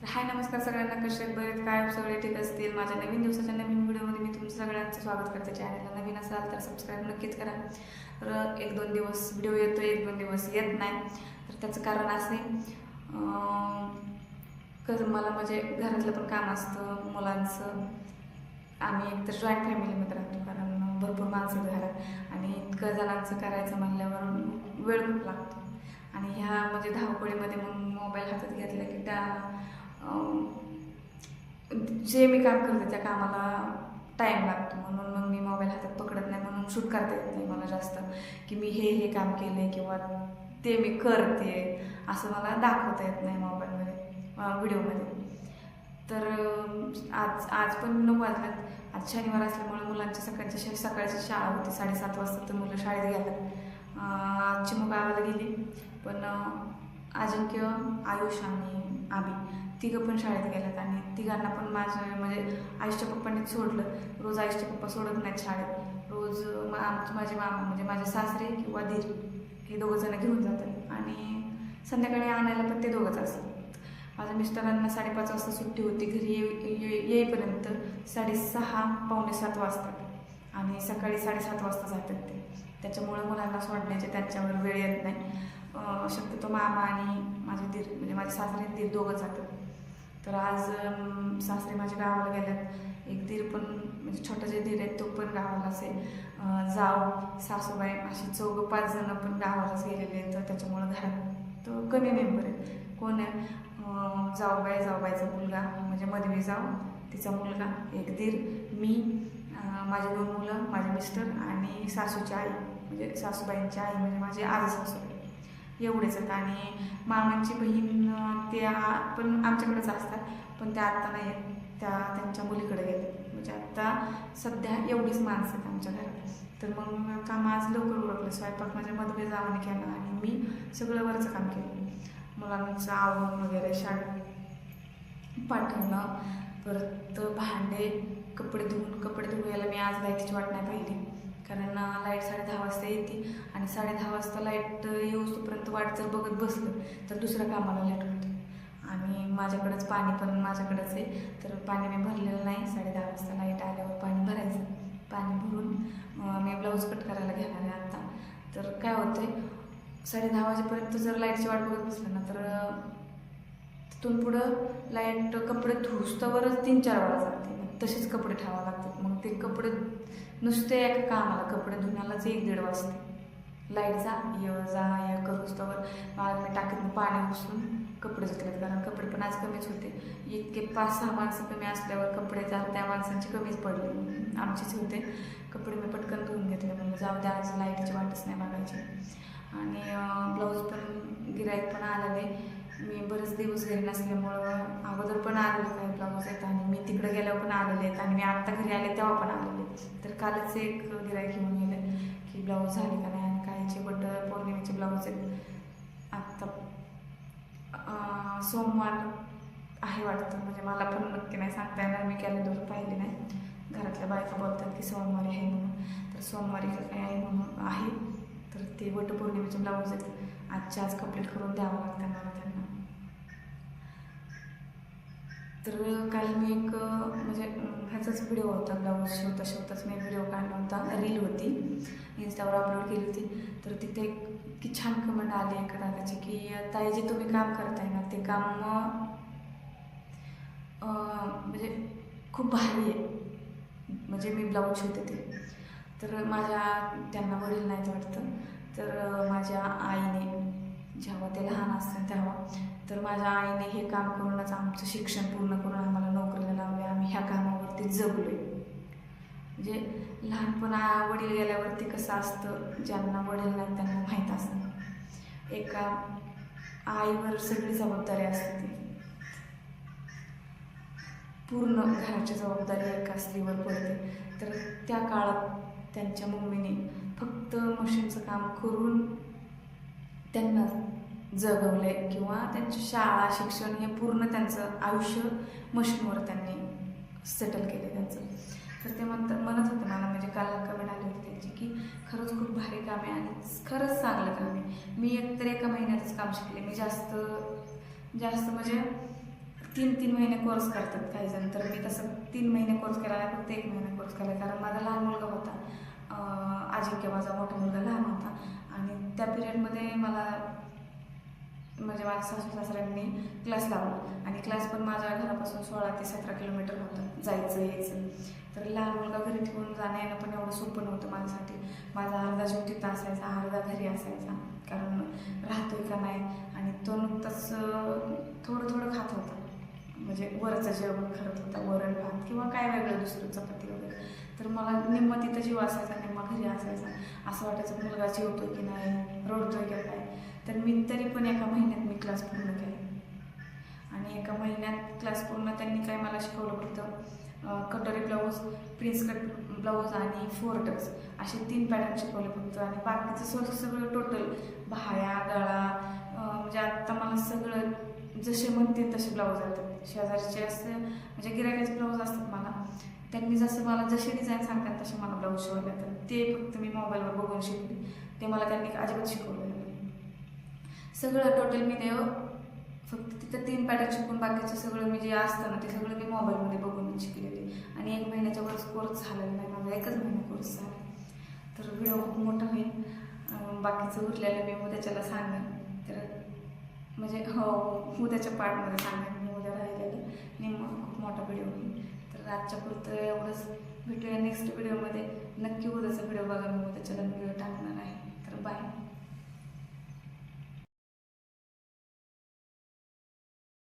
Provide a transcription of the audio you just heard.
तर हाय नमस्कार सगळ्यांना, कसे आहेत, बरेच काय सगळे ठीक असतील. माझ्या नवीन दिवसाच्या नवीन व्हिडिओमध्ये मी तुमचं सगळ्यांचं स्वागत करते. चॅनलला नवीन असाल तर सबस्क्राईब नक्कीच करा. तर एक दोन दिवस व्हिडिओ येतो, एक दोन दिवस येत नाही. तर त्याचं कारण असे कसं मला म्हणजे घरातलं पण काम असतं, मुलांचं. आम्ही एकतर जॉईंट फॅमिलीमध्ये राहतो, कारण भरपूर माणसं घरात आणि इतकं जणांचं करायचं म्हणल्यावर वेळ खूप लागतो. आणि ह्या म्हणजे धावपळीमध्ये मग मोबाईल हातात घेतला की त्या जे मी काम करते त्या कामाला टाईम लागतो, म्हणून मग मी मोबाईल हातात पकडत नाही. म्हणून शूट करता येत नाही मला जास्त, की मी हे काम केले किंवा ते मी करते असं मला दाखवता येत नाही मोबाईलमध्ये, व्हिडिओमध्ये. तर आज आज पण 9 वाजल्यात. आज शनिवार असल्यामुळे मुलांची सकाळची शाळा होती 7:30 वाजता, तर मुलं शाळेत गेल्यात. आजची मग गावाला गेली, पण अजिंक्य, आयुष आणि आबी तिघं पण शाळेत गेल्यात. आणि तिघांना पण माझ्या म्हणजे आयुषच्या पप्पांनीच सोडलं. रोज आयुषचे पप्पा सोडत नाहीत शाळेत. रोज माझे मामा म्हणजे माझे सासरे किंवा दीर हे दोघंजणं घेऊन जातात आणि संध्याकाळी आणायला पण ते दोघंच असतात. माझ्या मिस्टरांना 5:30 वाजता सुट्टी होती. घरी येईपर्यंत 6:30 पावणे 7 वाजतात आणि सकाळी 7:30 वाजता जातात ते. त्याच्यामुळं मुलांना सोडण्याचे त्यांच्यावर वेळ येत नाही. शक्यतो मामा आणि माझे दीर म्हणजे माझे सासरे दीर दोघं जातात. तर आज सासरे माझ्या गावाला गेल्यात. एक दीर पण म्हणजे छोटा जे दीर आहेत तो पण गावालाच आहे. जाव सासूबाई अशी 4-5 जण पण गावालाच गेलेले आहेत. तर त्याच्यामुळं घरात तो कमी मेंबर आहे. कोण आहे, जाऊबाईचा मुलगा म्हणजे मधवी जाऊ, तिचा मुलगा, एक दीर, मी, माझे 2 मुलं, माझे मिस्टर आणि सासूची आई म्हणजे सासूबाईंची आई म्हणजे माझी आजी सासूबाई, एवढेच आहेत. आणि मामांची बहीण त्या पण आमच्याकडेच असतात, पण त्या आत्ता नाही आहेत, त्या त्यांच्या मुलीकडे गेले. म्हणजे आत्ता सध्या एवढीच माणसं आहेत आमच्या घरात. तर मग काम आज लवकर उरकलं. स्वयंपाक माझ्या मधवे जावाने केला आणि मी सगळं वरचं काम केलं. मुलांचं आवरून वगैरे शाळेत पाठवणं, परत भांडे, कपडे धुवायला मी आज लाईटची वाट नाही पाहिली, कारण लाईट 10:30 वाजता येते आणि 10:30 वाजता लाईट येऊसपर्यंत वाट जर बघत बसलं तर दुसऱ्या कामाला लेट होतं. आणि माझ्याकडंच पाणी पण माझ्याकडंच आहे, तर पाणी मी भरलेलं नाही. 10:30 वाजता लाईट आल्यावर पाणी भरायचं. पाणी भरून मी ब्लाऊज कट करायला घेणार आहे आत्ता. तर काय होते, 10:30 वाजेपर्यंत जर लाईटची वाट बघत बसलं ना, तर तिथून पुढं लाईट कपडे धुस्तवरच 3-4 वेळा जाते. मग तसेच कपडे ठेवावे लागतात. मग ते कपडे नुसते एका कामाला कपडे धुण्यालाच 1-1.5 वाजते. लाईट जा करूस्तवर मी टाकीतून पाणी उचलून कपडे धुतलेत, कारण कपडे पण आज कमीच होते. इतके 5-6 माणसं कमी असल्यावर कपडे त्या माणसांची कमीच पडले, आमचीच होते. कपडे मी पटकन धुवून घेतले. म्हणजे जाऊ द्या, आज लाईटची वाटच नाही बघायची. आणि ब्लाऊज पण गिराईक पण आलेले. मी बरेच दिवस घरी नसल्यामुळं अगोदर पण आलेले काही ब्लाऊज आहेत आणि मी तिकडे गेल्यावर पण आलेले आहेत आणि मी आत्ता घरी आले तेव्हा पण आलेले. तर कालच एक गिराईक घेऊन गेले की ब्लाऊज झाले का नाही, आणि काहीचे पौर्णिमेचे ब्लाऊज आहेत. आत्ता सोमवार आहे वाटतं, म्हणजे मला पण नक्की नाही सांगता येणार, मी कॅलेंडर पाहिले नाही. घरातल्या बायका बोलतात की सोमवारी आहे म्हणून, तर सोमवारी काय आहे म्हणून आहे. तर ते वटपौर्णिमेचे ब्लाऊज आहेत, आजच्या आज कंप्लीट करून द्यावं लागतं मला त्यांना. तर काल मी एक म्हणजे ह्याचाच व्हिडिओ होता, ब्लाऊज शिवताच मी व्हिडिओ काढला होता, रील होती, इंस्टावर अपलोड केली होती. तर तिथे की छान कमेंट आली एका दादाची की ताई, जे तुम्ही काम करताय ना ते काम म्हणजे खूप भारी आहे. म्हणजे मी ब्लाऊज शिवते ते. तर त्यांना वडील नाहीत वाटतं. तर माझ्या आईने जेव्हा ते लहान असतात तेव्हा, तर माझ्या आईने हे काम करूनच आमचं शिक्षण पूर्ण करून आम्हाला नोकरीला लावले. आम्ही ह्या कामावरती जगलो. म्हणजे लहानपण वडील गेल्यावरती कसं असतं, ज्यांना वडील नाही त्यांना माहीत असतं, एका आईवर सगळी जबाबदारी असते. ती पूर्ण घराची जबाबदारी एका स्त्रीवर पडते. तर त्या काळात त्यांच्या मम्मीने फक्त मशीनचं काम करून त्यांना जगवले, किंवा त्यांची शाळा शिक्षण हे पूर्ण त्यांचं आयुष्य मशीनवर त्यांनी सेटल केले त्यांचं. तर ते म्हणत होते मला, म्हणजे काल कमेंट आली होती त्यांची की खरंच खूप भारी काम आहे आणि खरंच चांगलं काम आहे. मी एकतर एका महिन्यातच काम शिकले. मी जास्त म्हणजे 3 महिने कोर्स करतात काही जण. तर मी तसं 3 महिने कोर्स केला नाही, फक्त 1 महिना कोर्स केला. कारण माझा लहान मुलगा होता, अजिंक्य माझा मोठा मुलगा लहान होता, आणि त्या पिरियडमध्ये मला म्हणजे माझ्या सासू सासऱ्यांनी क्लास लावला, आणि क्लास पण माझ्या घरापासून 16 ते 17 किलोमीटर होतं जायचं यायचं. तर लहान मुलगा घरी ठेवून जाणं येणं पण एवढं सोपं नव्हतं माझ्यासाठी. माझा अर्धा जीव तिथं असायचा, अर्धा घरी असायचा, कारण राहतोय का नाही. आणि तो नुकताच थोडं थोडं खात होता, म्हणजे वरचं जेवण करत होता, वरण भात किंवा काय वेगळं दुसरं चपाती वगैरे. तर मला निम्मा तिथं जीव असायचा, निम्मा घरी असायचा. असं वाटायचं मुलगा जेवतोय की नाही, रडतोय की काय. तर मी तरी पण एका महिन्यात मी क्लास पूर्ण केला, आणि एका महिन्यात क्लास पूर्ण त्यांनी काय मला शिकवलं, फक्त कटोरी ब्लाऊज, प्रिन्स कट ब्लाऊज आणि 4 टक्स असे 3 पॅटर्न शिकवले फक्त. आणि बाकीचं सगळं टोटल बाह्या, गळा, म्हणजे आत्ता मला सगळं जसे म्हणते तसे ब्लाऊज येतात. शेजारचे असते म्हणजे गिरायकाचे ब्लाऊज असतात मला, त्यांनी जसं मला जसे डिझाईन सांगतात तसे मला ब्लाऊज शिवायला येतात. ते फक्त मी मोबाईलवर बघून शिकले, ते मला त्यांनी अजिबात शिकवलं नाही. सगळं टोटल मी ते फक्त तिथं 3 पॅटर्न शिकून बाकीचं सगळं मी जे असतं ना ते सगळं मी मोबाईलमध्ये बघून शिकलेले. आणि 1 महिन्याच्या वरच कोर्स झालेला नाही माझा, 1च महिना कोर्स झाला. तर व्हिडिओ खूप मोठा होईल, बाकीचं उरलेलं मी उद्याच्याला सांगेन. तर म्हणजे हो, उद्याच्या पार्टमध्ये सांगेन मी, उद्या राहिलेलं निम्मा खूप मोठा व्हिडिओ होईल. तर आजच्या पुरतं एवढंच. भेटूया नेक्स्ट व्हिडिओमध्ये. नक्की उद्याचा व्हिडिओ बघा, मी उद्याच्याला व्हिडिओ टाकणार आहे. तर बाय.